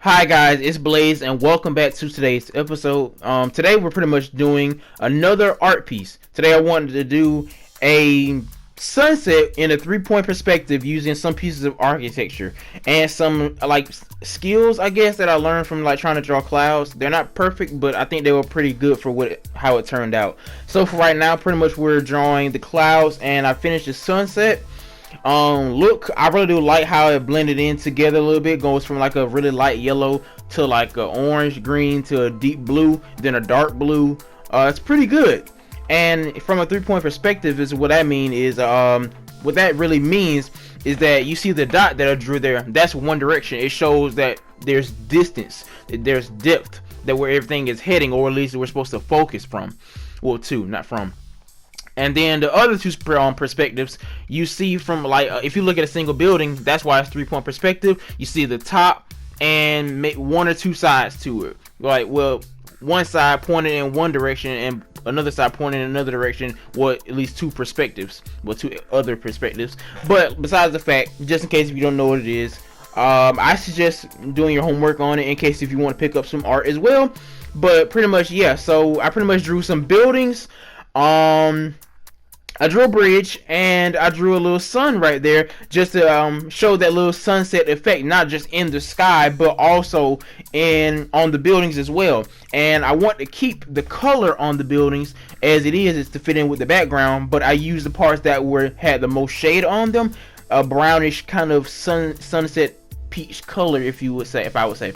Hi guys, it's Blaze and welcome back to today's episode. Today we're pretty much doing another art piece. Today I wanted to do a sunset in a 3-point perspective using some pieces of architecture and some like skills I guess that I learned from like trying to draw clouds. They're not perfect, but I think they were pretty good for how it turned out. So for right now, pretty much we're drawing the clouds and I finished the sunset. Look, I really do like how it blended in together a little bit. Goes from like a really light yellow to like a orange green to a deep blue, then a dark blue. It's pretty good. And from a 3-point perspective, is what I mean is what that really means is that you see the dot that I drew there. That's one direction. It shows that there's distance, that there's depth, that where everything is heading, or at least we're supposed to focus from. Well, to, not from. And then the other two perspectives, you see from like if you look at a single building, that's why it's 3-point perspective. You see the top and make one or two sides to it. Like, well, one side pointed in one direction and another side pointing in another direction. Well, at least two perspectives, well, two other perspectives. But besides the fact, just in case if you don't know what it is, I suggest doing your homework on it in case if you want to pick up some art as well. But pretty much, yeah. So I pretty much drew some buildings. I drew a bridge and I drew a little sun right there just to show that little sunset effect, not just in the sky but also on the buildings as well. And I want to keep the color on the buildings as it is to fit in with the background, but I used the parts that had the most shade on them, a brownish kind of sunset peach color, if I would say.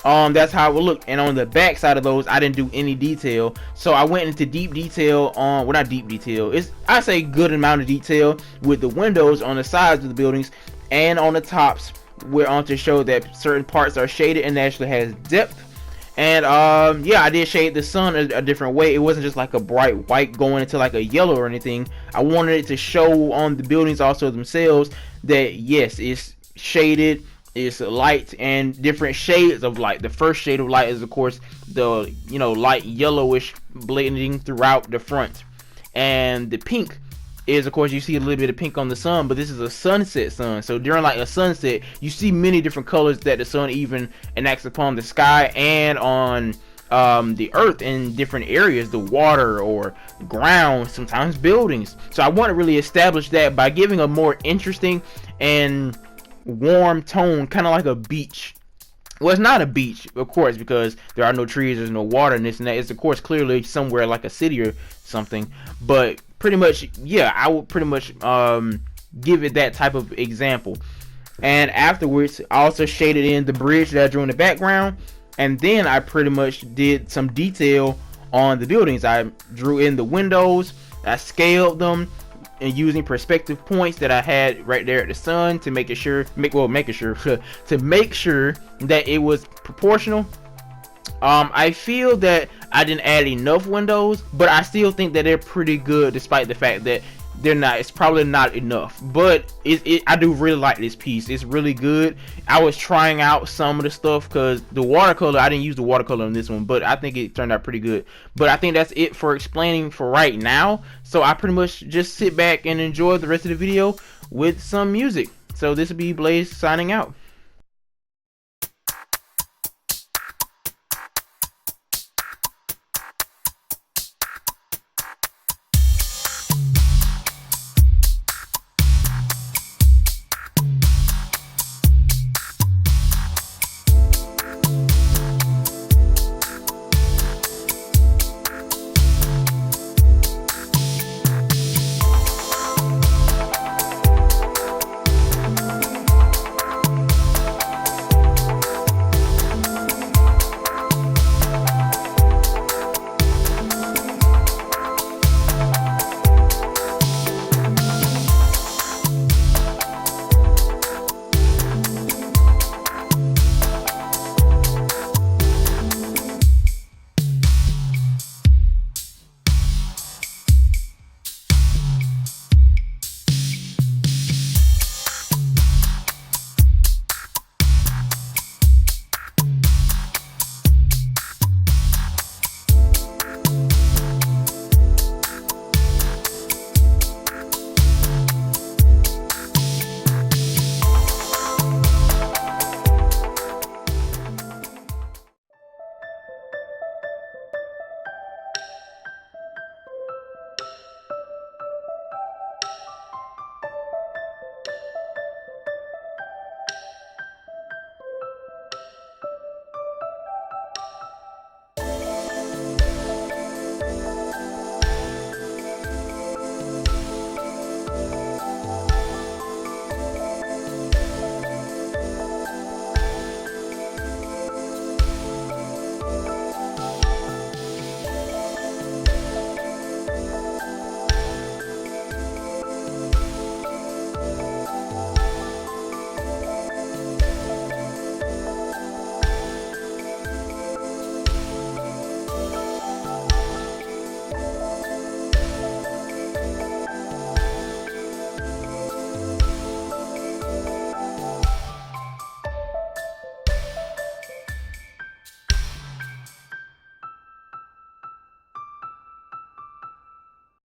That's how it would look. And on the back side of those, I didn't do any detail, so I went into deep detail on, well, not deep detail, I say good amount of detail with the windows on the sides of the buildings and on the tops, where on to show that certain parts are shaded and actually has depth. And yeah, I did shade the sun a different way. It wasn't just like a bright white going into like a yellow or anything. I wanted it to show on the buildings also themselves that yes, it's shaded, it's light, and different shades of light. The first shade of light is of course the light yellowish blending throughout the front, and the pink is of course you see a little bit of pink on the sun, but this is a sunset sun. So during like a sunset, you see many different colors that the sun even enacts upon the sky and on the earth in different areas, the water or ground, sometimes buildings. So I want to really establish that by giving a more interesting and warm tone, kind of like a beach. Well, it's not a beach, of course, because there are no trees, there's no water, and this and that. It's of course clearly somewhere like a city or something. But pretty much, yeah, I would pretty much give it that type of example. And afterwards, I also shaded in the bridge that I drew in the background, and then I pretty much did some detail on the buildings. I drew in the windows, I scaled them, and using perspective points that I had right there at the sun to make sure to make sure that it was proportional. I feel that I didn't add enough windows, but I still think that they're pretty good despite the fact that they're not. It's probably not enough, but I do really like this piece. It's really good. I was trying out some of the stuff because the watercolor, I didn't use the watercolor on this one, but I think it turned out pretty good. But I think that's it for explaining for right now. So I pretty much just sit back and enjoy the rest of the video with some music. So this will be Blaze signing out.